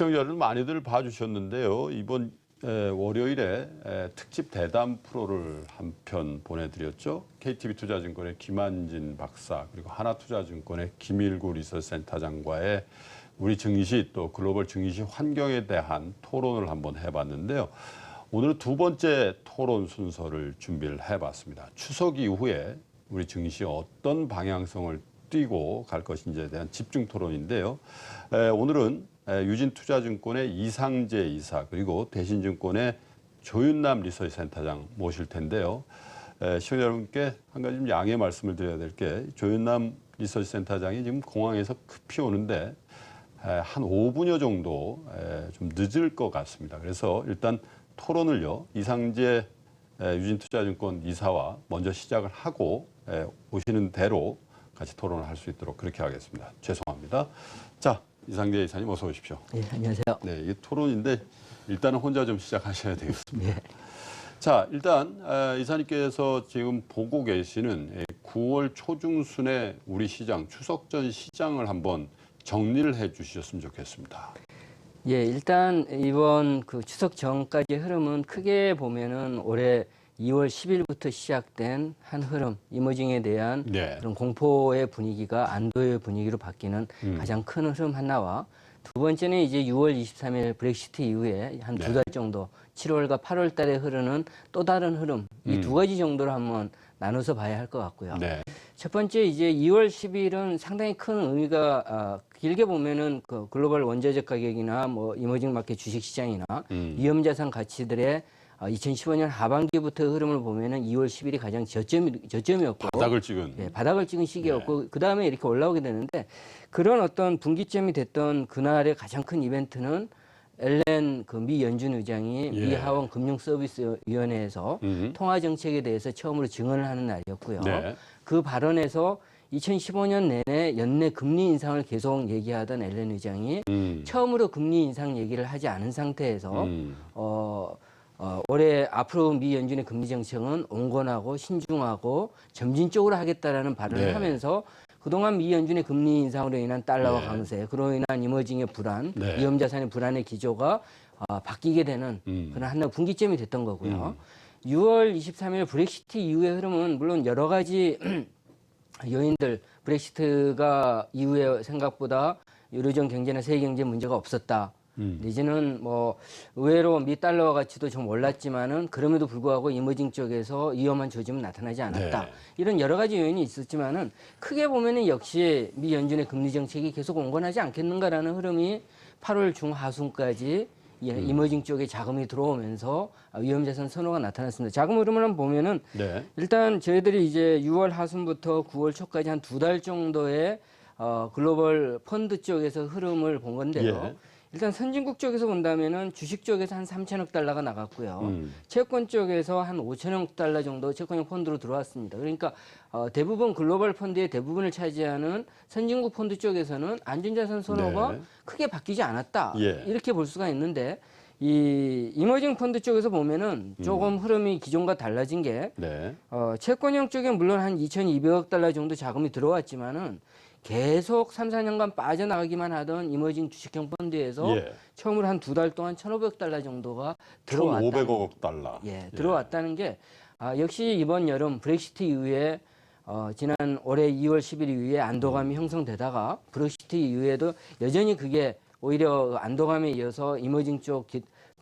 시청자 여러분 많이들 봐주셨는데요. 이번 월요일에 특집 대담 프로를 한 편 보내드렸죠. KTB투자증권의 김한진 박사 그리고 하나투자증권의 김일구 리서치센터장과의 우리 증시 또 글로벌 증시 환경에 대한 토론을 한번 해봤는데요. 오늘은 두 번째 토론 순서를 준비를 해봤습니다. 추석 이후에 우리 증시 어떤 방향성을 띄고 갈 것인지에 대한 집중 토론인데요. 오늘은 유진투자증권의 이상재 이사 그리고 대신증권의 조윤남 리서치센터장 모실 텐데요. 시청자 여러분께 한 가지 좀 양해 말씀을 드려야 될 게 조윤남 리서치센터장이 지금 공항에서 급히 오는데 한 5분여 정도 좀 늦을 것 같습니다. 그래서 일단 토론을요. 이상재 유진투자증권 이사와 먼저 시작을 하고 오시는 대로 같이 토론을 할 수 있도록 그렇게 하겠습니다. 죄송합니다. 자, 이상재 이사님 어서 오십시오. 네, 안녕하세요. 네, 이게 토론인데 일단은 혼자 좀 시작하셔야 되겠습니다. 네. 자, 일단 이사님께서 지금 보고 계시는 9월 초중순의 우리 시장, 추석 전 시장을 한번 정리를 해 주셨으면 좋겠습니다. 예, 일단 이번 그 추석 전까지의 흐름은 크게 보면은 올해 2월 10일부터 시작된 한 흐름, 이머징에 대한 네. 그런 공포의 분위기가 안도의 분위기로 바뀌는 가장 큰 흐름 하나와 두 번째는 이제 6월 23일 브렉시트 이후에 한 두 달 정도 7월과 8월 달에 흐르는 또 다른 흐름, 이 두 가지 정도로 한번 나눠서 봐야 할 것 같고요. 네. 첫 번째 이제 2월 10일은 상당히 큰 의미가 길게 보면은 그 글로벌 원자재 가격이나 뭐 이머징 마켓 주식 시장이나 위험자산 가치들의 2015년 하반기부터 흐름을 보면은 2월 10일이 가장 저점이었고 바닥을 찍은. 네, 바닥을 찍은 시기였고 그 다음에 이렇게 올라오게 되는데 그런 어떤 분기점이 됐던 그날의 가장 큰 이벤트는 앨런 그 미 연준 의장이 미 하원 금융서비스위원회에서 통화 정책에 대해서 처음으로 증언을 하는 날이었고요. 네. 그 발언에서 2015년 내내 연내 금리 인상을 계속 얘기하던 앨런 의장이 처음으로 금리 인상 얘기를 하지 않은 상태에서 올해 앞으로 미 연준의 금리 정책은 온건하고 신중하고 점진적으로 하겠다라는 발언을 네. 하면서 그동안 미 연준의 금리 인상으로 인한 달러화 강세, 그로 인한 이머징의 불안, 네. 위험자산의 불안의 기조가 바뀌게 되는 그런 하나의 분기점이 됐던 거고요. 6월 23일 브렉시트 이후의 흐름은 물론 여러 가지 요인들, 브렉시트가 이후에 생각보다 유로존 경제나 세계 경제 문제가 없었다. 내지는 뭐 의외로 미 달러화 가치도 좀 올랐지만은 그럼에도 불구하고 이머징 쪽에서 위험한 조짐은 나타나지 않았다. 네. 이런 여러 가지 요인이 있었지만은 크게 보면은 역시 미 연준의 금리 정책이 계속 온건하지 않겠는가라는 흐름이 8월 중하순까지 이머징 쪽에 자금이 들어오면서 위험자산 선호가 나타났습니다. 자금 흐름을 한번 보면은 네. 일단 저희들이 이제 6월 하순부터 9월 초까지 한 두 달 정도의 글로벌 펀드 쪽에서 흐름을 본 건데요. 예. 일단 선진국 쪽에서 본다면은 주식 쪽에서 한 3천억 달러가 나갔고요. 채권 쪽에서 한 5천억 달러 정도 채권형 펀드로 들어왔습니다. 그러니까 대부분 글로벌 펀드의 대부분을 차지하는 선진국 펀드 쪽에서는 안전자산 선호가 네. 크게 바뀌지 않았다. 예. 이렇게 볼 수가 있는데 이 이머징 펀드 쪽에서 보면은 조금 흐름이 기존과 달라진 게 네. 채권형 쪽에 물론 한 2,200억 달러 정도 자금이 들어왔지만은 계속 3, 4년간 빠져나가기만 하던 이머징 주식형 펀드에서 예. 처음으로 한 두 달 동안 1,500억 달러 정도가 들어왔다. 1,500억 달러. 들어왔다는 게 역시 이번 여름 브렉시트 이후에 지난 올해 2월 10일 이후에 안도감이 형성되다가 브렉시트 이후에도 여전히 그게 오히려 안도감에 이어서 이머징 쪽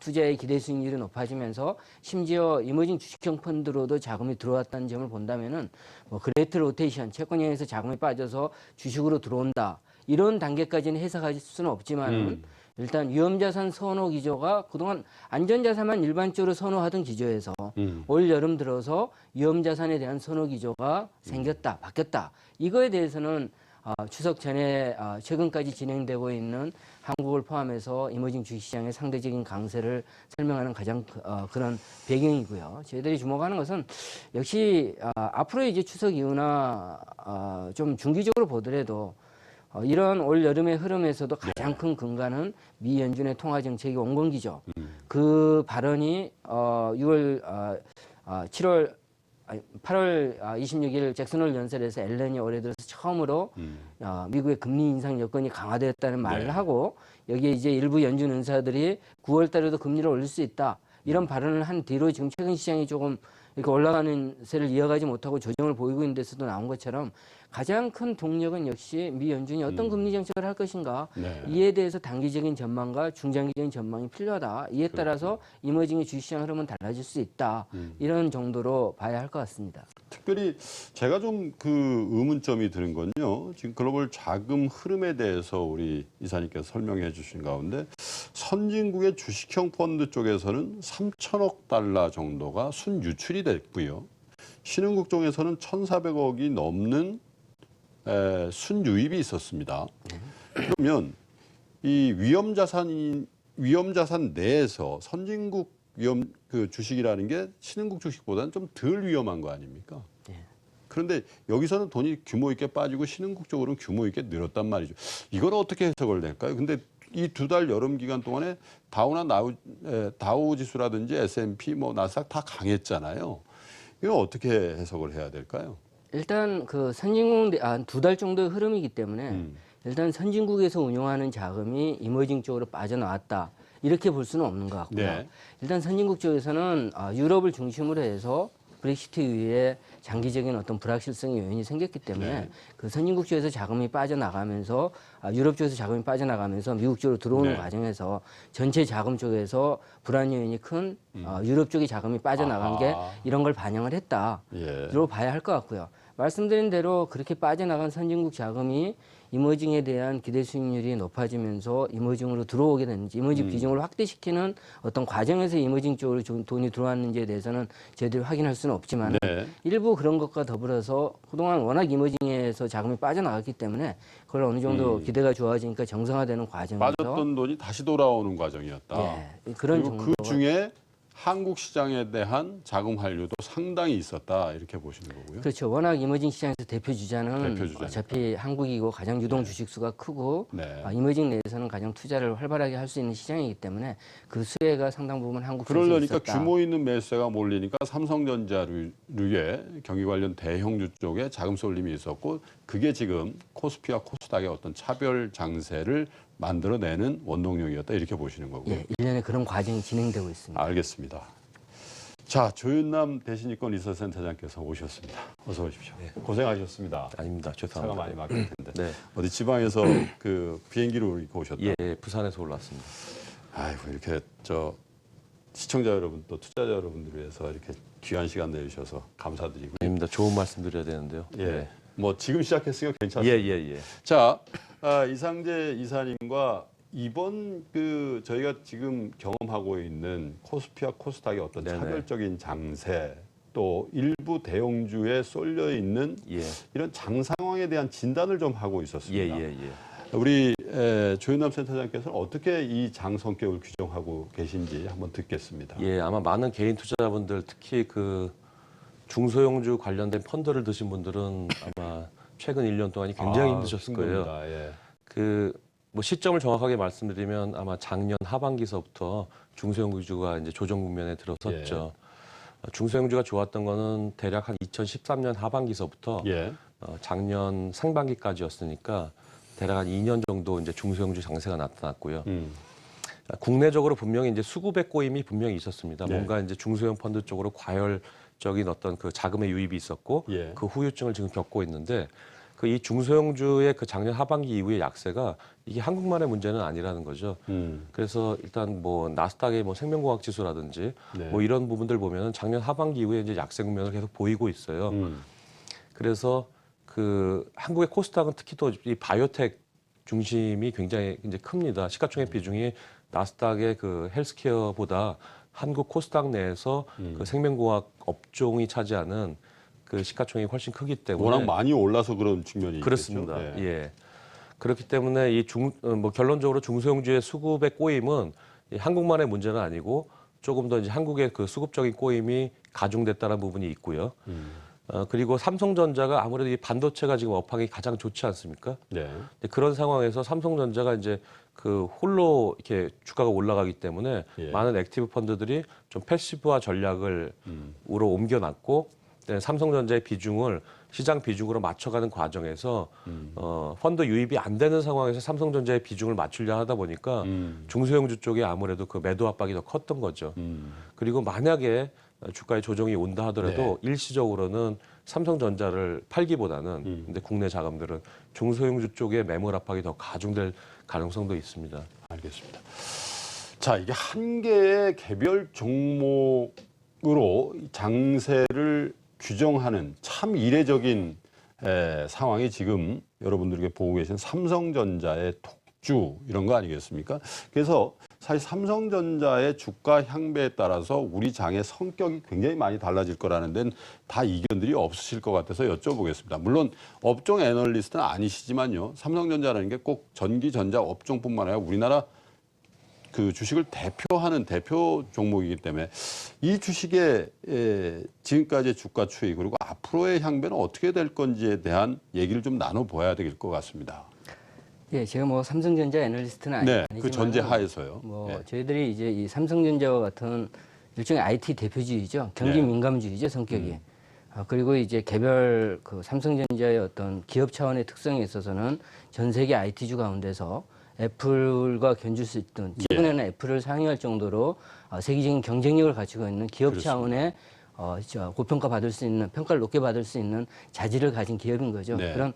투자의 기대 수익률이 높아지면서 심지어 이머징 주식형 펀드로도 자금이 들어왔다는 점을 본다면은 뭐 그레이트 로테이션 채권형에서 자금이 빠져서 주식으로 들어온다 이런 단계까지는 해석할 수는 없지만은 일단 위험자산 선호 기조가 그동안 안전자산만 일반적으로 선호하던 기조에서 올 여름 들어서 위험자산에 대한 선호 기조가 생겼다, 바뀌었다. 이거에 대해서는 추석 전에 최근까지 진행되고 있는 한국을 포함해서 이머징 주식시장의 상대적인 강세를 설명하는 가장 그런 배경이고요. 저희들이 주목하는 것은 역시 앞으로 이제 추석 이후나 좀 중기적으로 보더라도 이런 올 여름의 흐름에서도 가장 큰 근간은 미 연준의 통화 정책이 온건기죠. 그 발언이 7월 8월 26일 잭슨홀 연설에서 앨런이 올해 들어서 처음으로 미국의 금리 인상 여건이 강화되었다는 말을 네. 하고 여기에 이제 일부 연준 은사들이 9월 달에도 금리를 올릴 수 있다. 이런 발언을 한 뒤로 지금 최근 시장이 조금 이렇게 올라가는 세를 이어가지 못하고 조정을 보이고 있는 데서도 나온 것처럼 가장 큰 동력은 역시 미 연준이 어떤 금리 정책을 할 것인가 네. 이에 대해서 단기적인 전망과 중장기적인 전망이 필요하다. 이에 따라서 이머징의 주시장 흐름은 달라질 수 있다. 이런 정도로 봐야 할 것 같습니다. 특별히 제가 좀 그 의문점이 드는 건요. 지금 글로벌 자금 흐름에 대해서 우리 이사님께서 설명해 주신 가운데 선진국의 주식형 펀드 쪽에서는 3천억 달러 정도가 순유출이 됐고요. 신흥국 쪽에서는 1,400억이 넘는 순유입이 있었습니다. 그러면 이 위험자산 내에서 선진국 그 주식이라는 게 신흥국 주식보다는 좀 덜 위험한 거 아닙니까? 그런데 여기서는 돈이 규모 있게 빠지고 신흥국 쪽으로는 규모 있게 늘었단 말이죠. 이걸 어떻게 해석을 낼까요? 근데 이 2달 여름 기간 동안에 다우 지수라든지 S&P 뭐 나스닥 다 강했잖아요. 이거 어떻게 해석을 해야 될까요? 일단 그 선진국 2달 정도의 흐름이기 때문에 일단 선진국에서 운용하는 자금이 이머징 쪽으로 빠져나왔다. 이렇게 볼 수는 없는 것 같고요. 네. 일단 선진국 쪽에서는 유럽을 중심으로 해서 브렉시트 이후에 장기적인 어떤 불확실성의 요인이 생겼기 때문에 네. 그 선진국 쪽에서 자금이 빠져나가면서 유럽 쪽에서 자금이 빠져나가면서 미국 쪽으로 들어오는 네. 과정에서 전체 자금 쪽에서 불안 요인이 큰 유럽 쪽의 자금이 빠져나간 게 아하. 이런 걸 반영을 했다로 봐야 할 것 같고요. 말씀드린 대로 그렇게 빠져나간 선진국 자금이 이머징에 대한 기대 수익률이 높아지면서 이머징으로 들어오게 되는지 이머징 비중을 확대시키는 어떤 과정에서 이머징 쪽으로 돈이 들어왔는지에 대해서는 저희들이 확인할 수는 없지만 네. 일부 그런 것과 더불어서 그동안 워낙 이머징에서 자금이 빠져나갔기 때문에 그걸 어느 정도 기대가 좋아지니까 정상화되는 과정에서 빠졌던 돈이 다시 돌아오는 과정이었다. 예, 그런 그리고 정도. 그 중에 한국 시장에 대한 자금 환류도 상당히 있었다 이렇게 보시는 거고요. 그렇죠. 워낙 이머징 시장에서 대표 주자는 대표주자니까. 어차피 한국이고 가장 유동 주식수가 크고 네. 이머징 내에서는 가장 투자를 활발하게 할 수 있는 시장이기 때문에 그 수혜가 상당 부분 한국 시장에 그러려니까 있었다. 규모 있는 매수세가 몰리니까 삼성전자류의 경기 관련 대형주 쪽에 자금 쏠림이 있었고 그게 지금 코스피와 코스닥의 어떤 차별 장세를 만들어내는 원동력이었다 이렇게 보시는 거고요. 예, 일련의 그런 과정이 진행되고 있습니다. 알겠습니다. 자, 조윤남 대신이권 리서센터장께서 오셨습니다. 어서 오십시오. 네. 고생하셨습니다. 아닙니다. 차가 죄송합니다. 많이 막힐 텐데. 네. 어디 지방에서 그 비행기로 이렇게 오셨다. 예, 부산에서 올라왔습니다. 아이고 이렇게 저 시청자 여러분 또 투자자 여러분들 위해서 이렇게 귀한 시간 내주셔서 감사드리고요. 아닙니다. 좋은 말씀 드려야 되는데요. 예. 뭐 지금 시작했으니까 괜찮습니다. 예. 자, 이상재 이사님과 이번 그 저희가 지금 경험하고 있는 코스피와 코스닥의 어떤 네네. 차별적인 장세 또 일부 대형주에 쏠려 있는 예. 이런 장 상황에 대한 진단을 좀 하고 예, 있었습니다. 예. 우리 조윤남 센터장께서는 어떻게 이 장 성격을 규정하고 계신지 한번 듣겠습니다. 예, 아마 많은 개인 투자자분들 특히 그 중소형주 관련된 펀드를 드신 분들은 아마 최근 1년 동안이 굉장히 힘드셨을 거예요. 힘듭니다. 예. 그 뭐 시점을 정확하게 말씀드리면 아마 작년 하반기서부터 중소형주가 이제 조정 국면에 들어섰죠. 중소형주가 좋았던 거는 대략 한 2013년 하반기서부터 예. 작년 상반기까지였으니까 대략 한 2년 정도 이제 중소형주 장세가 나타났고요. 국내적으로 분명히 이제 수급의 꼬임이 분명히 있었습니다. 네. 뭔가 이제 중소형 펀드 쪽으로 과열적인 어떤 그 자금의 유입이 있었고 예. 그 후유증을 지금 겪고 있는데 그 이 중소형주의 그 작년 하반기 이후의 약세가 이게 한국만의 문제는 아니라는 거죠. 그래서 일단 뭐 나스닥의 뭐 생명공학 지수라든지 네. 뭐 이런 부분들 보면은 작년 하반기 이후에 이제 약세 국면을 계속 보이고 있어요. 그래서 그 한국의 코스닥은 특히 또 이 바이오텍 중심이 굉장히 이제 큽니다. 시가총액 비중이 나스닥의 그 헬스케어보다 한국 코스닥 내에서 그 생명공학 업종이 차지하는 그 시가총액이 훨씬 크기 때문에 워낙 많이 올라서 그런 측면이 그렇습니다. 있겠죠. 예. 그렇기 때문에 이 뭐 결론적으로 중소형주의 수급의 꼬임은 이 한국만의 문제는 아니고 조금 더 이제 한국의 그 수급적인 꼬임이 가중됐다는 부분이 있고요. 그리고 삼성전자가 아무래도 이 반도체가 지금 업황이 가장 좋지 않습니까? 네. 그런 상황에서 삼성전자가 이제 그 홀로 이렇게 주가가 올라가기 때문에 예. 많은 액티브 펀드들이 좀 패시브화 전략을 우로 옮겨놨고 삼성전자의 비중을 시장 비중으로 맞춰가는 과정에서 펀드 유입이 안 되는 상황에서 삼성전자의 비중을 맞추려 하다 보니까 중소형주 쪽에 아무래도 그 매도 압박이 더 컸던 거죠. 그리고 만약에 주가의 조정이 온다 하더라도 일시적으로는 삼성전자를 팔기보다는 근데 국내 자금들은 중소형주 쪽에 매물 압박이 더 가중될 가능성도 있습니다. 알겠습니다. 자, 이게 한 개의 개별 종목으로 장세를 규정하는 참 이례적인 상황이 지금 여러분들께 보고 계신 삼성전자의 독주 이런 거 아니겠습니까? 그래서 사실 삼성전자의 주가 향배에 따라서 우리 장의 성격이 굉장히 많이 달라질 거라는 데는 다 이견들이 없으실 것 같아서 여쭤보겠습니다. 물론 업종 애널리스트는 아니시지만요. 삼성전자라는 게 꼭 전기, 전자 업종뿐만 아니라 우리나라 그 주식을 대표하는 대표 종목이기 때문에 이 주식의 지금까지의 주가 추이 그리고 앞으로의 향배는 어떻게 될 건지에 대한 얘기를 좀 나눠봐야 될 것 같습니다. 예, 제가 뭐 삼성전자 애널리스트는 네, 아니지만 그 전제 하에서요. 뭐 예. 저희들이 이제 이 삼성전자와 같은 일종의 IT 대표주의죠. 경기 네. 민감주의죠, 성격이. 그리고 이제 개별 그 삼성전자의 어떤 기업 차원의 특성에 있어서는 전 세계 IT주 가운데서 애플과 견줄 수 있던 최근에는 애플을 상회할 정도로 세계적인 경쟁력을 가지고 있는 기업 그렇습니다. 차원의 고평가 받을 수 있는 평가를 높게 받을 수 있는 자질을 가진 기업인 거죠. 네. 그런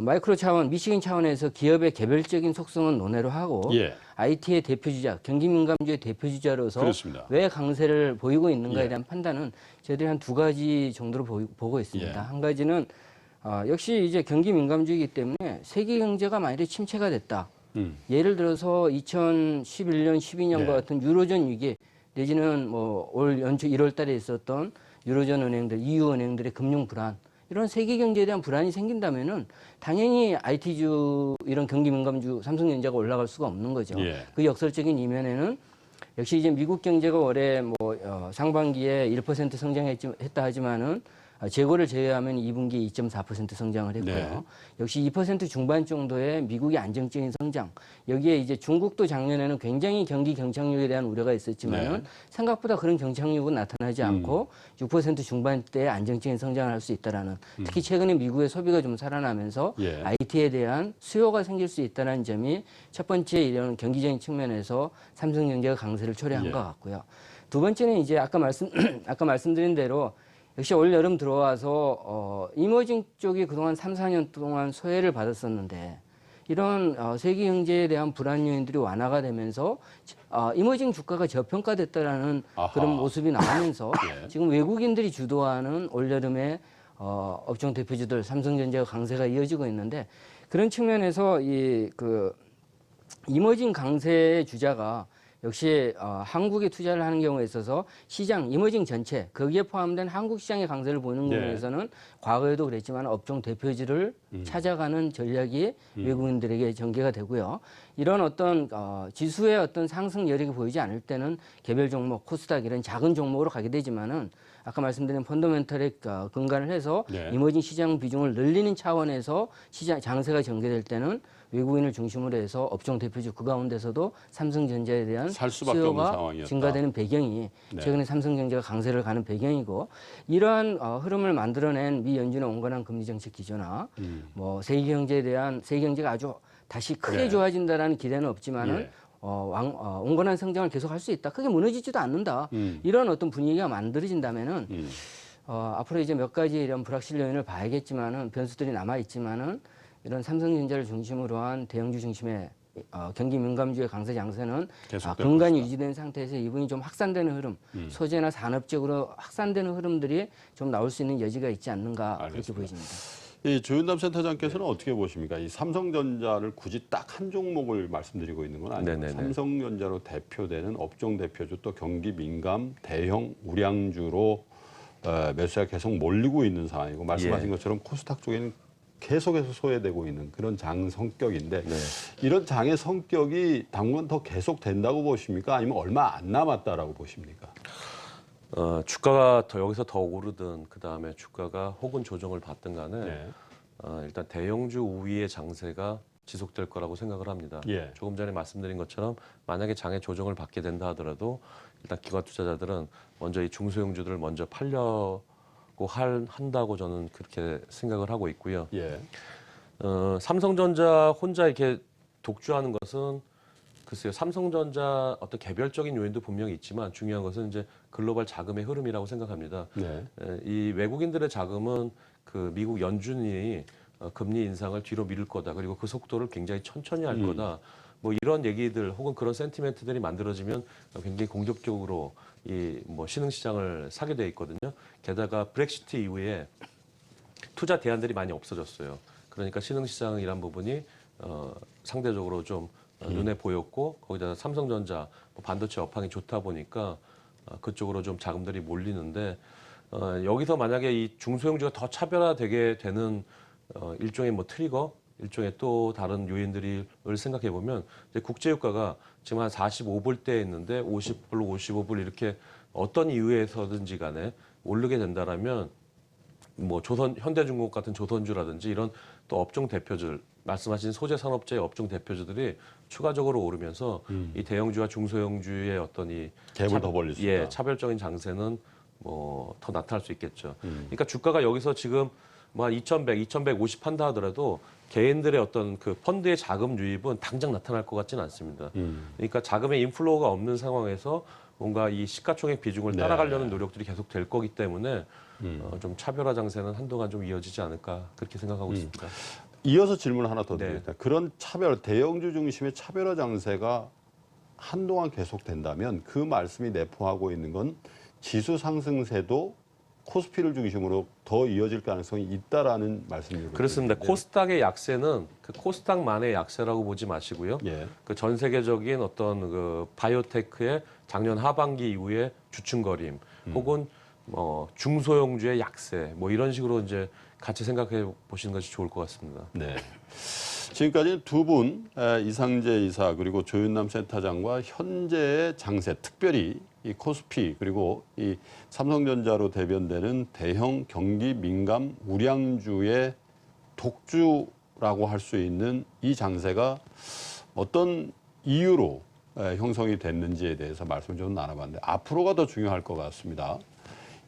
마이크로 차원, 미시긴 차원에서 기업의 개별적인 속성은 논외로 하고 예. IT의 대표주자, 경기 민감주의 대표주자로서 그렇습니다. 왜 강세를 보이고 있는가에 예. 대한 판단은 저희들이 한 두 가지 정도로 보고 있습니다. 예. 한 가지는 역시 이제 경기 민감주의이기 때문에 세계 경제가 만약에 침체가 됐다. 예를 들어서 2011년, 12년과 네. 같은 유로존 위기 내지는 뭐 올 연초 1월 달에 있었던 유로존 은행들, EU 은행들의 금융 불안 이런 세계 경제에 대한 불안이 생긴다면은 당연히 IT주 이런 경기 민감주 삼성전자가 올라갈 수가 없는 거죠. 예. 그 역설적인 이면에는 역시 이제 미국 경제가 올해 뭐 상반기에 1% 성장했다 하지만은 재고를 제외하면 2분기에 2.4% 성장을 했고요. 네. 역시 2% 중반 정도의 미국의 안정적인 성장. 여기에 이제 중국도 작년에는 굉장히 경기 경착륙에 대한 우려가 있었지만은 네. 생각보다 그런 경착륙은 나타나지 않고 6% 중반대의 안정적인 성장을 할 수 있다라는. 특히 최근에 미국의 소비가 좀 살아나면서 예. IT에 대한 수요가 생길 수 있다는 점이 첫 번째 이런 경기적인 측면에서 삼성전자가 강세를 초래한 예. 것 같고요. 두 번째는 이제 아까 말씀드린 대로 역시 올 여름 들어와서 이머징 쪽이 그동안 3, 4년 동안 소외를 받았었는데 이런 세계 경제에 대한 불안 요인들이 완화가 되면서 이머징 주가가 저평가됐다라는 아하. 그런 모습이 나오면서 예. 지금 외국인들이 주도하는 올 여름에 업종 대표주들 삼성전자가 강세가 이어지고 있는데 그런 측면에서 이머징 강세의 주자가 역시 한국에 투자를 하는 경우에 있어서 시장 이머징 전체 거기에 포함된 한국 시장의 강세를 보는 네. 면에서는 과거에도 그랬지만 업종 대표주를 찾아가는 전략이 외국인들에게 전개가 되고요. 이런 어떤 지수의 어떤 상승 여력이 보이지 않을 때는 개별 종목 코스닥 이런 작은 종목으로 가게 되지만은 아까 말씀드린 펀더멘털에 근간을 해서 네. 이머징 시장 비중을 늘리는 차원에서 시장 장세가 전개될 때는 외국인을 중심으로 해서 업종 대표주 그 가운데서도 삼성전자에 대한 살 수밖에 없는 수요가 상황이었다. 증가되는 배경이 네. 최근에 삼성전자가 강세를 가는 배경이고 이러한 흐름을 만들어낸 미 연준의 온건한 금리 정책 기조나 뭐 세계 경제에 대한 세계 경제가 아주 다시 크게 네. 좋아진다라는 기대는 없지만은 예. 온건한 성장을 계속할 수 있다. 크게 무너지지도 않는다. 이런 어떤 분위기가 만들어진다면은 앞으로 이제 몇 가지 이런 불확실 요인을 봐야겠지만은 변수들이 남아 있지만은 이런 삼성전자를 중심으로 한 대형주 중심의 경기 민감주의 강세 장세는 계속될 근간이 것이다. 유지된 상태에서 이분이 좀 확산되는 흐름, 소재나 산업적으로 확산되는 흐름들이 좀 나올 수 있는 여지가 있지 않는가 그렇게 알겠습니다. 보여집니다. 이 조윤담 센터장께서는 어떻게 보십니까? 이 삼성전자를 굳이 딱 한 종목을 말씀드리고 있는 건 아니고 네네네. 삼성전자로 대표되는 업종 대표주 또 경기 민감 대형 우량주로 매수가 계속 몰리고 있는 상황이고 말씀하신 것처럼 코스닥 쪽에는 계속해서 소외되고 있는 그런 장 성격인데 네. 이런 장의 성격이 당분 더 계속 된다고 보십니까? 아니면 얼마 안 남았다라고 보십니까? 주가가 여기서 더 오르든 그 다음에 주가가 혹은 조정을 받든 간에 네. 일단 대형주 우위의 장세가 지속될 거라고 생각을 합니다. 예. 조금 전에 말씀드린 것처럼 만약에 장의 조정을 받게 된다 하더라도 일단 기관 투자자들은 먼저 이 중소형주들을 먼저 팔려고 꼭 한다고 저는 그렇게 생각을 하고 있고요. 예. 삼성전자 혼자 이렇게 독주하는 것은 글쎄요, 삼성전자 어떤 개별적인 요인도 분명히 있지만 중요한 것은 이제 글로벌 자금의 흐름이라고 생각합니다. 네. 이 외국인들의 자금은 그 미국 연준이 금리 인상을 뒤로 미룰 거다. 그리고 그 속도를 굉장히 천천히 할 거다. 뭐 이런 얘기들 혹은 그런 센티멘트들이 만들어지면 굉장히 공격적으로 이 뭐 신흥시장을 사게 돼 있거든요. 게다가 브렉시트 이후에 투자 대안들이 많이 없어졌어요. 그러니까 신흥시장이란 부분이 상대적으로 좀 눈에 보였고 거기다 삼성전자 뭐 반도체 업황이 좋다 보니까 그쪽으로 좀 자금들이 몰리는데 여기서 만약에 이 중소형주가 더 차별화되게 되는 일종의 뭐 트리거, 일종의 또 다른 요인들을 생각해 보면 이제 국제유가가 지금 한 45불대에 있는데 50불, 55불 이렇게 어떤 이유에서든지 간에 오르게 된다라면 뭐 현대중공업 같은 조선주라든지 이런 또 업종 대표들 말씀하신 소재 산업재의 업종 대표주들이 추가적으로 오르면서 이 대형주와 중소형주의 어떤 이 갭을 더 벌릴 수 있다. 차별적인 장세는 뭐 더 나타날 수 있겠죠. 그러니까 주가가 여기서 지금 뭐 한 2,100, 2,150 한다 하더라도 개인들의 어떤 그 펀드의 자금 유입은 당장 나타날 것 같지는 않습니다. 그러니까 자금의 인플로우가 없는 상황에서 뭔가 이 시가총액 비중을 네. 따라가려는 노력들이 계속 될 거기 때문에 좀 차별화 장세는 한동안 좀 이어지지 않을까 그렇게 생각하고 있습니다. 이어서 질문 하나 더 네. 드리겠습니다. 그런 대형주 중심의 차별화 장세가 한동안 계속된다면 그 말씀이 내포하고 있는 건 지수 상승세도 코스피를 중심으로 더 이어질 가능성이 있다라는 말씀이거든요. 그렇습니다. 코스닥의 약세는 그 코스닥만의 약세라고 보지 마시고요. 예. 그 전 세계적인 어떤 그 바이오테크의 작년 하반기 이후에 주춤거림 혹은 뭐 중소형주의 약세 뭐 이런 식으로 이제 같이 생각해 보시는 것이 좋을 것 같습니다. 네. 지금까지 두 분 이상재 이사 그리고 조윤남 센터장과 현재의 장세, 특별히 이 코스피 그리고 이 삼성전자로 대변되는 대형 경기 민감 우량주의 독주라고 할 수 있는 이 장세가 어떤 이유로 형성이 됐는지에 대해서 말씀 좀 나눠봤는데 앞으로가 더 중요할 것 같습니다.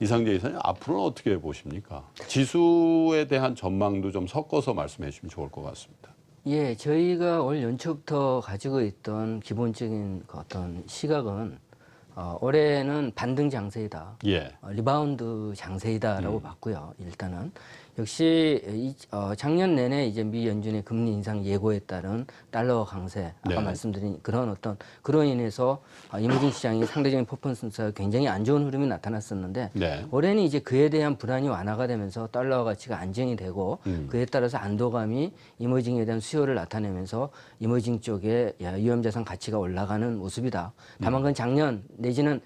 이상재 이사님, 앞으로는 어떻게 보십니까? 지수에 대한 전망도 좀 섞어서 말씀해 주시면 좋을 것 같습니다. 예, 저희가 올 연초부터 가지고 있던 기본적인 그 어떤 시각은 올해는 반등 장세이다. 예. 리바운드 장세이다라고 봤고요. 일단은 역시 작년 내내 이제 미 연준의 금리 인상 예고에 따른 달러 강세, 아까 네. 말씀드린 그로 인해서 이머징 시장이 상대적인 퍼포먼스가 굉장히 안 좋은 흐름이 나타났었는데 네. 올해는 이제 그에 대한 불안이 완화가 되면서 달러 가치가 안정이 되고 그에 따라서 안도감이 이머징에 대한 수요를 나타내면서 이머징 쪽에 위험자산 가치가 올라가는 모습이다. 다만 그건 작년 내지는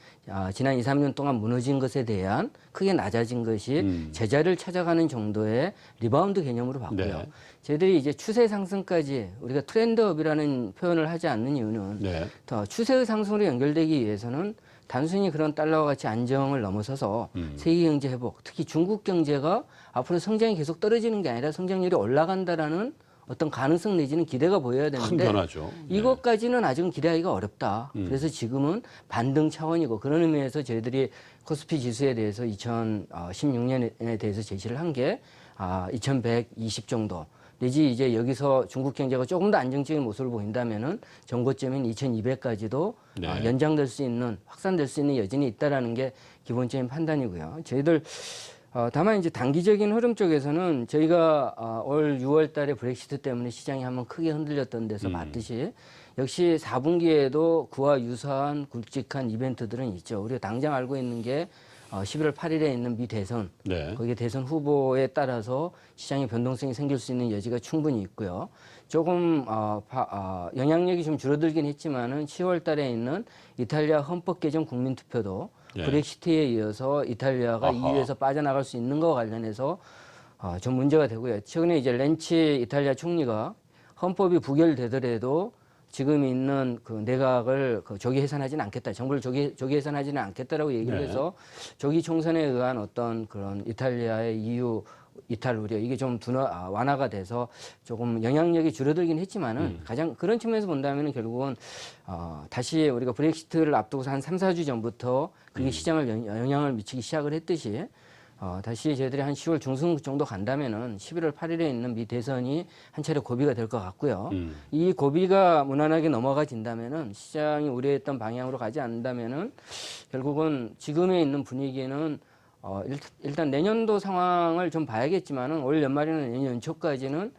지난 2, 3년 동안 무너진 것에 대한 크게 낮아진 것이 제자리를 찾아가는 정도의 리바운드 개념으로 봤고요. 네. 저희들이 이제 추세 상승까지 우리가 트렌드업이라는 표현을 하지 않는 이유는 네. 더 추세의 상승으로 연결되기 위해서는 단순히 그런 달러와 같이 안정을 넘어서서 세계 경제 회복, 특히 중국 경제가 앞으로 성장이 계속 떨어지는 게 아니라 성장률이 올라간다라는 어떤 가능성 내지는 기대가 보여야 큰 되는데 변화죠. 이것까지는 아직은 기대하기가 어렵다. 그래서 지금은 반등 차원이고 그런 의미에서 저희들이 코스피 지수에 대해서 2016년에 대해서 제시를 한 게 2120 정도 내지 이제 여기서 중국 경제가 조금 더 안정적인 모습을 보인다면은 정고점인 2200까지도 네. 연장될 수 있는 확산될 수 있는 여진이 있다라는 게 기본적인 판단이고요. 저희들 다만 이제 단기적인 흐름 쪽에서는 저희가 올 6월 달에 브렉시트 때문에 시장이 한번 크게 흔들렸던 데서 봤듯이 역시 4분기에도 그와 유사한 굵직한 이벤트들은 있죠. 우리가 당장 알고 있는 게 11월 8일에 있는 미 대선, 네. 거기에 대선 후보에 따라서 시장의 변동성이 생길 수 있는 여지가 충분히 있고요. 조금 영향력이 좀 줄어들긴 했지만은 10월 달에 있는 이탈리아 헌법 개정 국민 투표도 예. 브렉시트에 이어서 이탈리아가 아하. EU에서 빠져나갈 수 있는 것과 관련해서 좀 문제가 되고요. 최근에 이제 렌치 이탈리아 총리가 헌법이 부결되더라도 지금 있는 그 내각을 조기 해산하지는 않겠다. 정부를 조기 해산하지는 않겠다라고 얘기를 네. 해서 조기 총선에 의한 어떤 그런 이탈리아의 EU 이탈 우려 이게 좀 완화가 돼서 조금 영향력이 줄어들긴 했지만은 가장 그런 측면에서 본다면은 결국은 다시 우리가 브렉시트를 앞두고서 한 3, 4주 전부터 그게 시장을 영향을 미치기 시작을 했듯이 다시 저희들이 한 10월 중순 정도 간다면은 11월 8일에 있는 미 대선이 한 차례 고비가 될 것 같고요. 이 고비가 무난하게 넘어가진다면은 시장이 우려했던 방향으로 가지 않는다면은 결국은 지금에 있는 분위기는 일단 내년도 상황을 좀 봐야겠지만은 올 연말이나 내년 연초까지는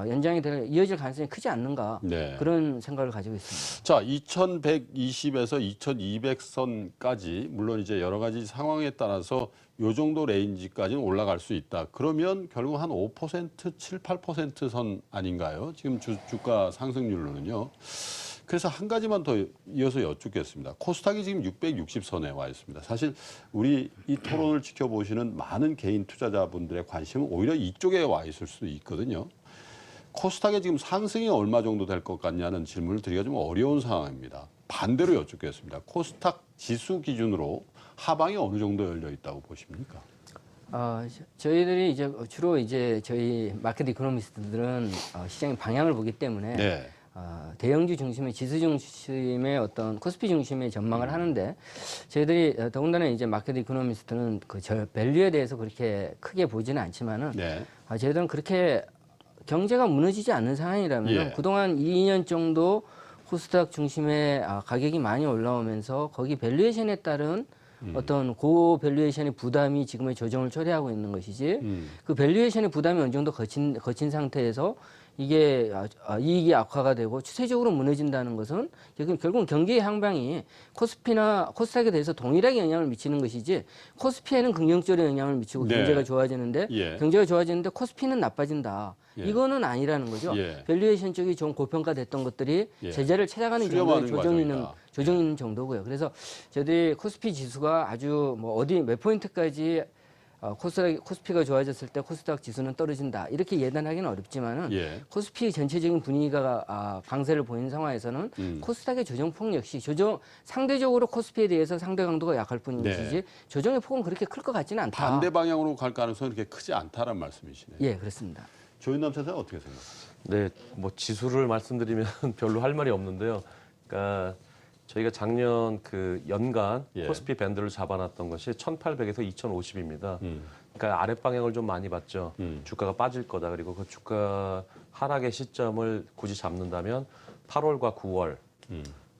연장이 이어질 가능성이 크지 않는가 네. 그런 생각을 가지고 있습니다. 자, 2120에서 2200선까지 물론 이제 여러 가지 상황에 따라서 요 정도 레인지까지는 올라갈 수 있다. 그러면 결국 한 5%, 7, 8%선 아닌가요? 지금 주가 상승률로는요. 그래서 한 가지만 더 이어서 여쭙겠습니다. 코스닥이 지금 660선에 와 있습니다. 사실 우리 이 토론을 지켜보시는 많은 개인 투자자분들의 관심은 오히려 이쪽에 와 있을 수도 있거든요. 코스닥의 지금 상승이 얼마 정도 될 것 같냐는 질문을 드리기가 좀 어려운 상황입니다. 반대로 여쭙겠습니다. 코스닥 지수 기준으로 하방이 어느 정도 열려 있다고 보십니까? 저희들이 이제 주로 이제 저희 마켓 이코노미스트들은 시장의 방향을 보기 때문에 네. 대형주 중심의 지수 중심의 어떤 코스피 중심의 전망을 하는데 저희들이 더군다나 이제 마켓 이코노미스트는 그 밸류에 대해서 그렇게 크게 보지는 않지만은 네. 저희들은 그렇게 경제가 무너지지 않는 상황이라면 예. 그동안 2년 정도 코스닥 중심의 가격이 많이 올라오면서 거기 밸류에이션에 따른 어떤 고밸류에이션의 부담이 지금의 조정을 초래하고 있는 것이지 그 밸류에이션의 부담이 어느 정도 거친 상태에서 이게 이익이 악화가 되고 추세적으로 무너진다는 것은 결국은 경기의 향방이 코스피나 코스닥에 대해서 동일하게 영향을 미치는 것이지 코스피에는 긍정적으로 영향을 미치고 네. 경제가 좋아지는데 예. 경제가 좋아지는데 코스피는 나빠진다. 예. 이거는 아니라는 거죠. 예. 밸류에이션 쪽이 좀 고평가됐던 것들이 예. 제자를 찾아가는 수렴하는 정도의 과정이다. 조정이 있는 정도고요. 그래서 저희들이 코스피 지수가 아주 뭐 어디 몇 포인트까지 코스피가 좋아졌을 때 코스닥 지수는 떨어진다. 이렇게 예단하기는 어렵지만은 예. 코스피 전체적인 분위기가 강세를 보이는 상황에서는 코스닥의 조정폭 역시 상대적으로 코스피에 대해서 상대 강도가 약할 뿐인 네. 것이지 조정의 폭은 그렇게 클 것 같지는 않다. 반대 방향으로 갈 가능성이 그렇게 크지 않다는 말씀이시네요. 예, 그렇습니다. 조윤남 선생은 어떻게 생각하세요? 네, 뭐 지수를 말씀드리면 별로 할 말이 없는데요. 그러니까 저희가 작년 그 연간 예. 코스피 밴드를 잡아놨던 것이 1,800에서 2,050입니다. 그러니까 아랫 방향을 좀 많이 봤죠. 주가가 빠질 거다. 그리고 그 주가 하락의 시점을 굳이 잡는다면 8월과 9월,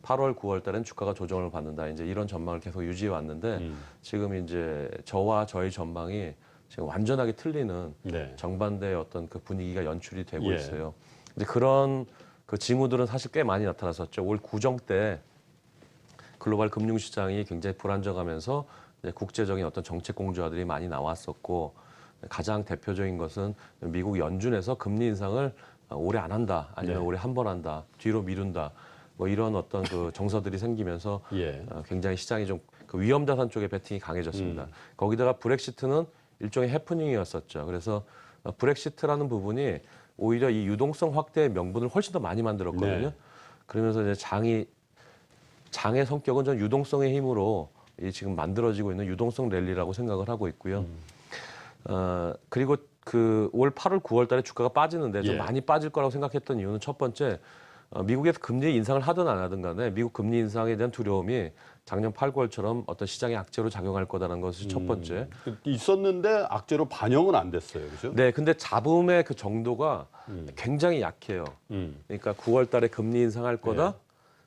8월, 9월 달엔 주가가 조정을 받는다. 이제 이런 전망을 계속 유지해 왔는데 지금 이제 저와 저의 전망이 지금 완전하게 틀리는 네. 정반대의 어떤 그 분위기가 연출이 되고 예. 있어요. 이제 그런 그 징후들은 사실 꽤 많이 나타났었죠. 올 구정 때 글로벌 금융시장이 굉장히 불안정하면서 이제 국제적인 어떤 정책 공조화들이 많이 나왔었고 가장 대표적인 것은 미국 연준에서 금리 인상을 올해 안 한다 아니면 네. 올해 한 번 한다 뒤로 미룬다 뭐 이런 어떤 그 정서들이 생기면서 예. 굉장히 시장이 좀 그 위험 자산 쪽에 베팅이 강해졌습니다. 거기다가 브렉시트는 일종의 해프닝이었었죠. 그래서 브렉시트라는 부분이 오히려 이 유동성 확대의 명분을 훨씬 더 많이 만들었거든요. 네. 그러면서 이제 장의 성격은 전 유동성의 힘으로 이 지금 만들어지고 있는 유동성 랠리라고 생각을 하고 있고요. 그리고 그 올 8월, 9월 달에 주가가 빠지는데 좀 예. 많이 빠질 거라고 생각했던 이유는 첫 번째, 미국에서 금리 인상을 하든 안 하든 간에 미국 금리 인상에 대한 두려움이 작년 8, 9월처럼 어떤 시장의 악재로 작용할 거다라는 것이 첫 번째. 있었는데 악재로 반영은 안 됐어요. 그죠? 네, 근데 잡음의 그 정도가 굉장히 약해요. 그러니까 9월 달에 금리 인상할 거다.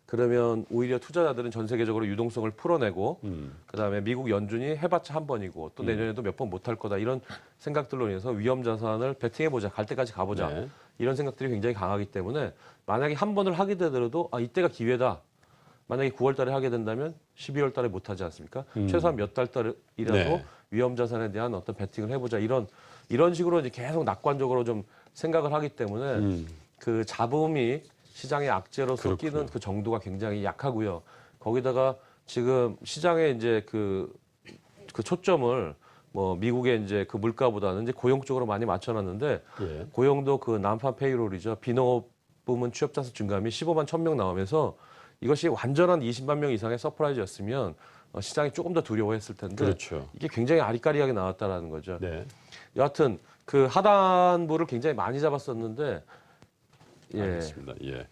그러면 오히려 투자자들은 전 세계적으로 유동성을 풀어내고 그다음에 미국 연준이 해봤자 한 번이고 또 내년에도 몇 번 못할 거다 이런 생각들로 인해서 위험 자산을 베팅해보자 갈 때까지 가보자 네. 이런 생각들이 굉장히 강하기 때문에 만약에 한 번을 하게 되더라도 이때가 기회다. 만약에 9월 달에 하게 된다면 12월 달에 못 하지 않습니까? 최소한 몇 달이라도 네. 위험 자산에 대한 어떤 베팅을 해보자 이런 식으로 이제 계속 낙관적으로 좀 생각을 하기 때문에 그 잡음이 시장의 악재로서 그렇군요. 끼는 그 정도가 굉장히 약하고요. 거기다가 지금 시장에 이제 그 초점을 뭐 미국의 이제 그 물가보다는 이제 고용 쪽으로 많이 맞춰놨는데 예. 고용도 그 난파 페이롤이죠. 비농업 부문 취업자 수 증감이 15만 1,000명 나오면서 이것이 완전한 20만 명 이상의 서프라이즈였으면 시장이 조금 더 두려워했을 텐데 그렇죠. 이게 굉장히 아리까리하게 나왔다라는 거죠. 네. 여하튼 그 하단부를 굉장히 많이 잡았었는데 예. 알겠습니다. 예.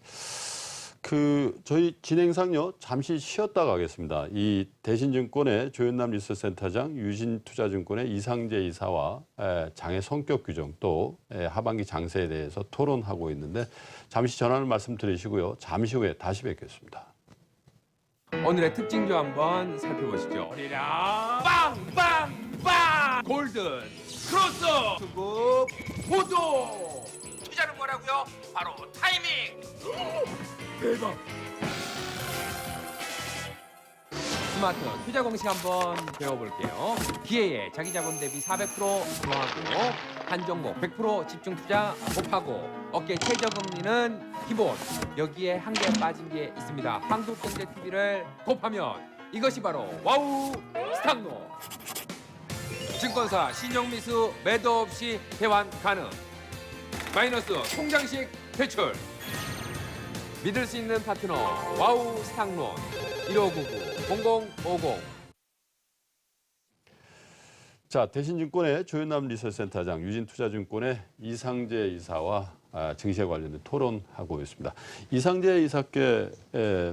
저희 진행상요 잠시 쉬었다 가겠습니다. 이 대신증권의 조현남 리서치센터장, 유진투자증권의 이상재 이사와 장의 성격 규정 또 하반기 장세에 대해서 토론하고 있는데 잠시 전하는 말씀 드리시고요. 잠시 후에 다시 뵙겠습니다. 오늘의 특징주 한번 살펴보시죠. 리라 빵빵빵 골든 크로스 수급 보도 투자는 뭐라고요? 바로 타이밍. 대박. 스마트 투자 공식 한번 배워볼게요. 기회에 자기 자본 대비 400% 정하고 한 종목 100% 집중 투자 곱하고 어깨 최저금리는 기본. 여기에 한 개 빠진 게 있습니다. 한국경제TV를 곱하면 이것이 바로 와우 스탁노. 증권사 신용미수 매도 없이 대환 가능. 마이너스 통장식 대출. 믿을 수 있는 파트너 와우 스탁론 1599-0050. 자, 대신증권의 조현남 리서치센터장, 유진투자증권의 이상재 이사와 증시에 관련된 토론하고 있습니다. 이상재 이사께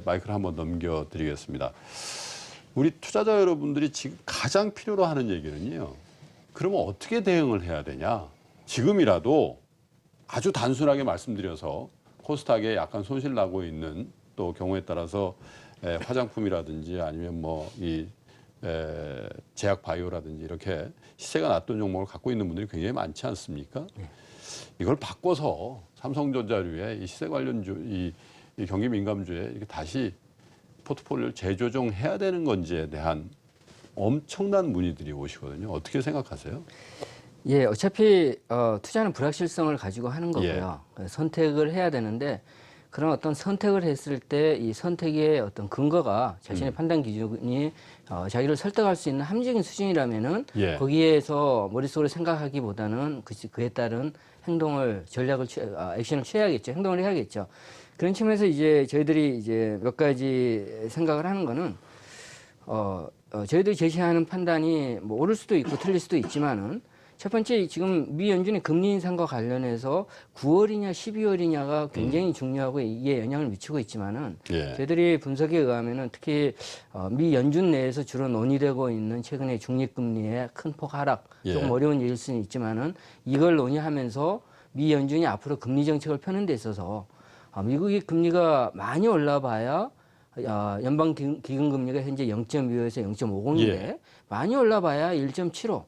마이크를 한번 넘겨드리겠습니다. 우리 투자자 여러분들이 지금 가장 필요로 하는 얘기는요. 그러면 어떻게 대응을 해야 되냐? 지금이라도 아주 단순하게 말씀드려서 코스닥에 약간 손실 나고 있는 또 경우에 따라서 화장품이라든지 아니면 뭐 이 제약 바이오라든지 이렇게 시세가 낮던 종목을 갖고 있는 분들이 굉장히 많지 않습니까? 이걸 바꿔서 삼성전자류의 이 시세 관련주, 이 경기 민감주에 이렇게 다시 포트폴리오를 재조정해야 되는 건지에 대한 엄청난 문의들이 오시거든요. 어떻게 생각하세요? 예, 어차피 투자는 불확실성을 가지고 하는 거고요. 선택을 해야 되는데 그런 어떤 선택을 했을 때 이 선택의 어떤 근거가 자신의 판단 기준이 자기를 설득할 수 있는 합리적인 수준이라면은 거기에서 머릿속으로 생각하기보다는 그에 따른 행동을 액션을 취해야겠죠. 행동을 해야겠죠. 그런 측면에서 이제 저희들이 이제 몇 가지 생각을 하는 거는 저희들이 제시하는 판단이 뭐 옳을 수도 있고 틀릴 수도 있지만은 첫 번째 지금 미 연준의 금리 인상과 관련해서 9월이냐 12월이냐가 굉장히 중요하고 이게 영향을 미치고 있지만은 저희들이 분석에 의하면은 특히 미 연준 내에서 주로 논의되고 있는 최근의 중립금리의 큰 폭 하락 조금 어려운 일일 수는 있지만은 이걸 논의하면서 미 연준이 앞으로 금리 정책을 펴는 데 있어서 미국의 금리가 많이 올라봐야 연방 기금 금리가 현재 0.25에서 0.50인데 많이 올라봐야 1.75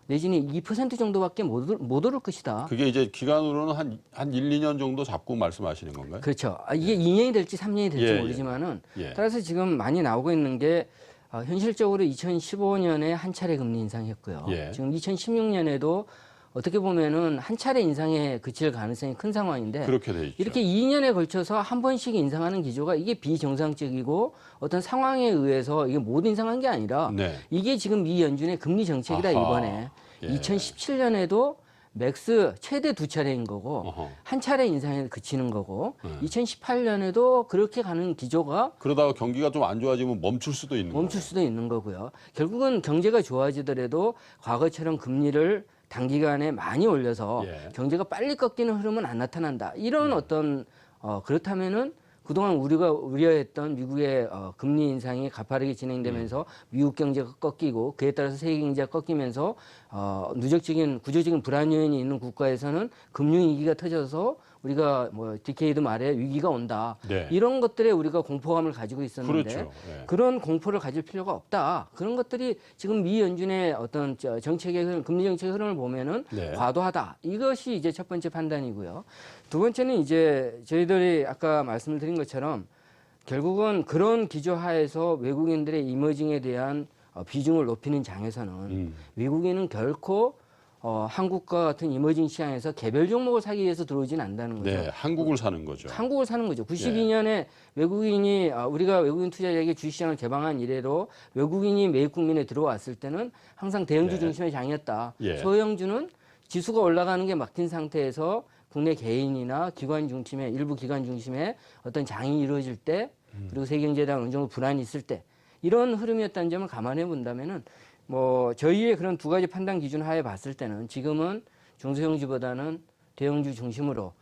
내지는 2% 정도밖에 못 오를 것이다. 그게 이제 기간으로는 한 1, 2년 정도 잡고 말씀하시는 건가요? 그렇죠. 이게 2년이 될지 3년이 될지 모르지만은 따라서 지금 많이 나오고 있는 게 현실적으로 2015년에 한 차례 금리 인상했고요. 지금 2016년에도 어떻게 보면은 한 차례 인상에 그칠 가능성이 큰 상황인데 그렇게 돼 있죠. 이렇게 2년에 걸쳐서 한 번씩 인상하는 기조가 이게 비정상적이고 어떤 상황에 의해서 이게 못 인상한 게 아니라 이게 지금 미 연준의 금리 정책이다. 이번에 2017년에도 맥스 최대 2차례인 거고 한 차례 인상에 그치는 거고 2018년에도 그렇게 가는 기조가 그러다가 경기가 좀 안 좋아지면 멈출 수도 있는 거고요. 결국은 경제가 좋아지더라도 과거처럼 금리를 단기간에 많이 올려서 경제가 빨리 꺾이는 흐름은 안 나타난다. 이런 어떤 그렇다면은 그동안 우리가 우려했던 미국의 금리 인상이 가파르게 진행되면서 미국 경제가 꺾이고 그에 따라서 세계 경제가 꺾이면서 누적적인 구조적인 불안 요인이 있는 국가에서는 금융 위기가 터져서 우리가 뭐 디케이드 말에 위기가 온다. 이런 것들에 우리가 공포감을 가지고 있었는데 그런 공포를 가질 필요가 없다. 그런 것들이 지금 미 연준의 어떤 정책의 흐름, 금리 정책의 흐름을 보면은 과도하다. 이것이 이제 첫 번째 판단이고요. 두 번째는 이제 저희들이 아까 말씀을 드린 것처럼 결국은 그런 기조 하에서 외국인들의 이머징에 대한 비중을 높이는 장에서는 외국인은 결코 한국과 같은 이머징 시장에서 개별 종목을 사기 위해서 들어오지는 않는다는 거죠. 한국을 사는 거죠. 한국을 사는 거죠. 92년에 외국인이 우리가 외국인 투자자에게 주식시장을 개방한 이래로 외국인이 매입 국민에 들어왔을 때는 항상 대형주 중심의 장이었다. 소형주는 지수가 올라가는 게 막힌 상태에서 국내 개인이나 기관 중심의 일부 기관 중심의 어떤 장이 이루어질 때 그리고 세계 경제에 대한 어느 정도 불안이 있을 때 이런 흐름이었다는 점을 감안해 본다면은 뭐 저희의 그런 두 가지 판단 기준 하에 봤을 때는 지금은 중소형주보다는 대형주 중심으로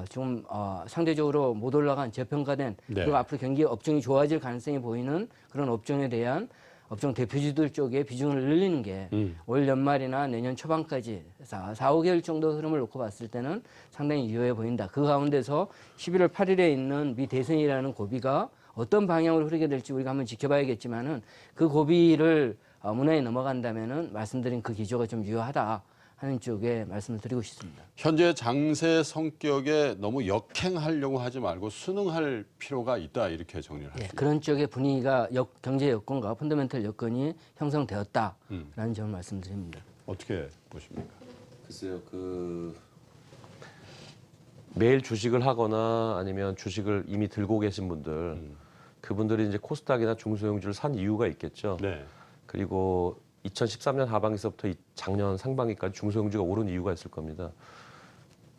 좀 상대적으로 못 올라간 저평가된 네. 그리고 앞으로 경기 업종이 좋아질 가능성이 보이는 그런 업종에 대한 업종 대표주들 쪽에 비중을 늘리는 게 올 연말이나 내년 초반까지 4~5개월 정도 흐름을 놓고 봤을 때는 상당히 유효해 보인다. 그 가운데서 11월 8일에 있는 미 대선이라는 고비가 어떤 방향으로 흐르게 될지 우리가 한번 지켜봐야겠지만은 그 고비를 무난히 넘어간다면은 말씀드린 그 기조가 좀 유효하다 하는 쪽에 말씀을 드리고 싶습니다. 현재 장세 성격에 너무 역행하려고 하지 말고 순응할 필요가 있다 이렇게 정리를 예, 하십니다. 그런 쪽의 분위기가 경제 여건과 펀더멘털 여건이 형성되었다라는 점을 말씀드립니다. 어떻게 보십니까? 글쎄요, 매일 주식을 하거나 아니면 주식을 이미 들고 계신 분들, 그분들이 이제 코스닥이나 중소형주를 산 이유가 있겠죠. 네. 그리고 2013년 하반기서부터 작년 상반기까지 중소형주가 오른 이유가 있을 겁니다.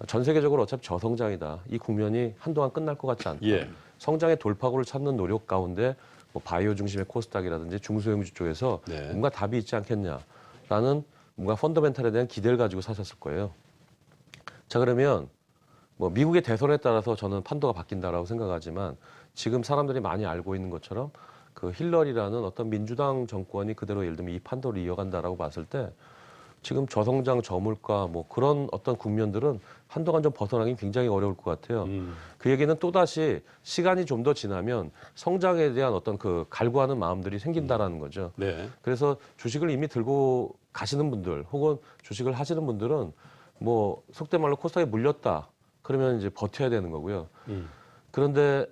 전 세계적으로 어차피 저성장이다. 이 국면이 한동안 끝날 것 같지 않다. 예. 성장의 돌파구를 찾는 노력 가운데 뭐 바이오 중심의 코스닥이라든지 중소형주 쪽에서 네. 뭔가 답이 있지 않겠냐라는 뭔가 펀더멘탈에 대한 기대를 가지고 사셨을 거예요. 자, 그러면 뭐 미국의 대선에 따라서 저는 판도가 바뀐다라고 생각하지만 지금 사람들이 많이 알고 있는 것처럼 그 힐러리라는 어떤 민주당 정권이 그대로 예를 들면 이 판도를 이어간다라고 봤을 때 지금 저성장 저물가 뭐 그런 어떤 국면들은 한동안 좀 벗어나기 굉장히 어려울 것 같아요. 그 얘기는 또다시 시간이 좀 더 지나면 성장에 대한 어떤 그 갈구하는 마음들이 생긴다라는 거죠. 네. 그래서 주식을 이미 들고 가시는 분들 혹은 주식을 하시는 분들은 뭐 속된 말로 코스닥에 물렸다. 그러면 이제 버텨야 되는 거고요. 그런데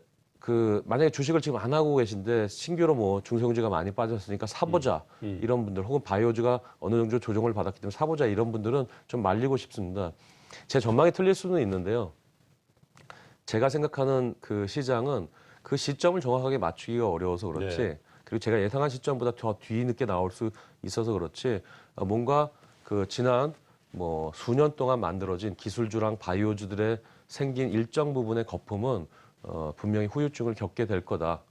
만약에 주식을 지금 안 하고 계신데 신규로 뭐 중소형주가 많이 빠졌으니까 사보자 이런 분들 혹은 바이오주가 어느 정도 조정을 받았기 때문에 사보자 이런 분들은 좀 말리고 싶습니다. 제 전망이 틀릴 수는 있는데요. 제가 생각하는 그 시장은 그 시점을 정확하게 맞추기가 어려워서 그렇지 네. 그리고 제가 예상한 시점보다 더 뒤늦게 나올 수 있어서 그렇지 뭔가 그 지난 뭐 수년 동안 만들어진 기술주랑 바이오주들의 생긴 일정 부분의 거품은 분명히 후유증을 겪게 될 거다.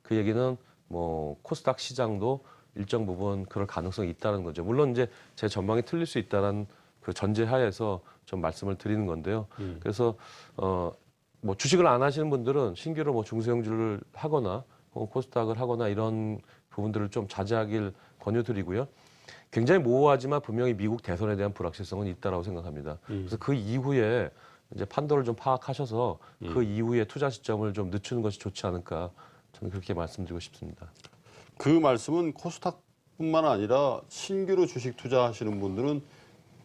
그 얘기는 뭐 코스닥 시장도 일정 부분 그럴 가능성이 있다는 거죠. 물론 이제 제 전망이 틀릴 수 있다는 그 전제하에서 좀 말씀을 드리는 건데요. 그래서 뭐 주식을 안 하시는 분들은 신규로 뭐 중소형주를 하거나 혹은 코스닥을 하거나 이런 부분들을 좀 자제하길 권유드리고요. 굉장히 모호하지만 분명히 미국 대선에 대한 불확실성은 있다라고 생각합니다. 그래서 그 이후에 이제 판도를 좀 파악하셔서 그 이후에 투자 시점을 좀 늦추는 것이 좋지 않을까 저는 그렇게 말씀드리고 싶습니다. 그 말씀은 코스닥뿐만 아니라 신규로 주식 투자하시는 분들은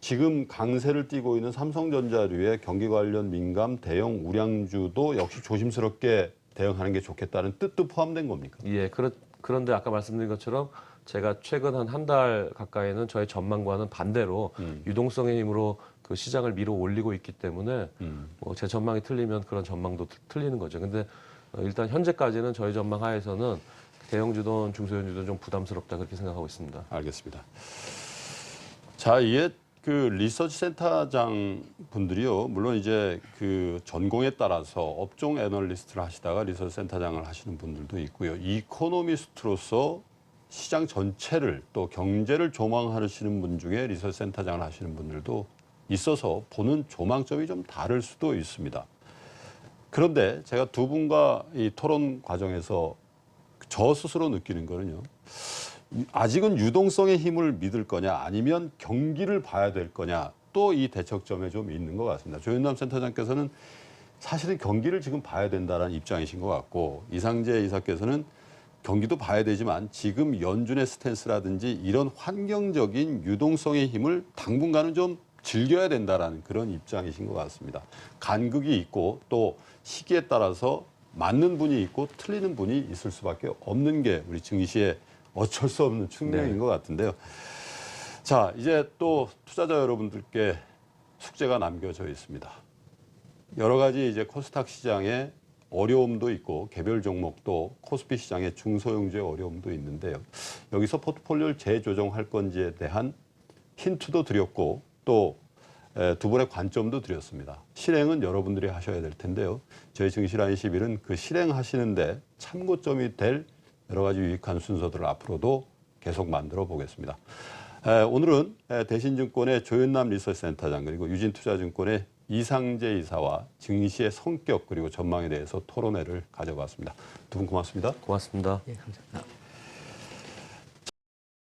지금 강세를 띠고 있는 삼성전자류의 경기 관련 민감 대형 우량주도 역시 조심스럽게 대응하는 게 좋겠다는 뜻도 포함된 겁니까? 예, 그런데 아까 말씀드린 것처럼 제가 최근 한 달 가까이는 저의 전망과는 반대로 유동성의 힘으로 그 시장을 밀어 올리고 있기 때문에 뭐 제 전망이 틀리면 그런 전망도 틀리는 거죠. 근데 일단 현재까지는 저희 전망 하에서는 대형주든 중소형주든 좀 부담스럽다 그렇게 생각하고 있습니다. 알겠습니다. 자, 이에 그 리서치 센터장 분들이요. 물론 이제 그 전공에 따라서 업종 애널리스트를 하시다가 리서치 센터장을 하시는 분들도 있고요. 이코노미스트로서 시장 전체를 또 경제를 조망하시는 분 중에 리서치 센터장을 하시는 분들도 있어서 보는 조망점이 좀 다를 수도 있습니다. 그런데 제가 두 분과 이 토론 과정에서 저 스스로 느끼는 거는요. 아직은 유동성의 힘을 믿을 거냐 아니면 경기를 봐야 될 거냐 또 이 대척점에 좀 있는 것 같습니다. 조윤남 센터장께서는 사실은 경기를 지금 봐야 된다는 입장이신 것 같고 이상재 이사께서는 경기도 봐야 되지만 지금 연준의 스탠스라든지 이런 환경적인 유동성의 힘을 당분간은 좀 즐겨야 된다라는 그런 입장이신 것 같습니다. 간극이 있고 또 시기에 따라서 맞는 분이 있고 틀리는 분이 있을 수밖에 없는 게 우리 증시의 어쩔 수 없는 측면인 것 같은데요. 자, 이제 또 투자자 여러분들께 숙제가 남겨져 있습니다. 여러 가지 이제 코스닥 시장에 어려움도 있고 개별 종목도 코스피 시장의 중소형주의 어려움도 있는데요. 여기서 포트폴리오를 재조정할 건지에 대한 힌트도 드렸고 또 두 분의 관점도 드렸습니다. 실행은 여러분들이 하셔야 될 텐데요. 저희 증시라인 11은 그 실행하시는데 참고점이 될 여러 가지 유익한 순서들을 앞으로도 계속 만들어 보겠습니다. 오늘은 대신증권의 조윤남 리서치센터장 그리고 유진투자증권의 이상재 이사와 증시의 성격 그리고 전망에 대해서 토론회를 가져봤습니다. 두 분 고맙습니다. 고맙습니다. 예, 감사합니다.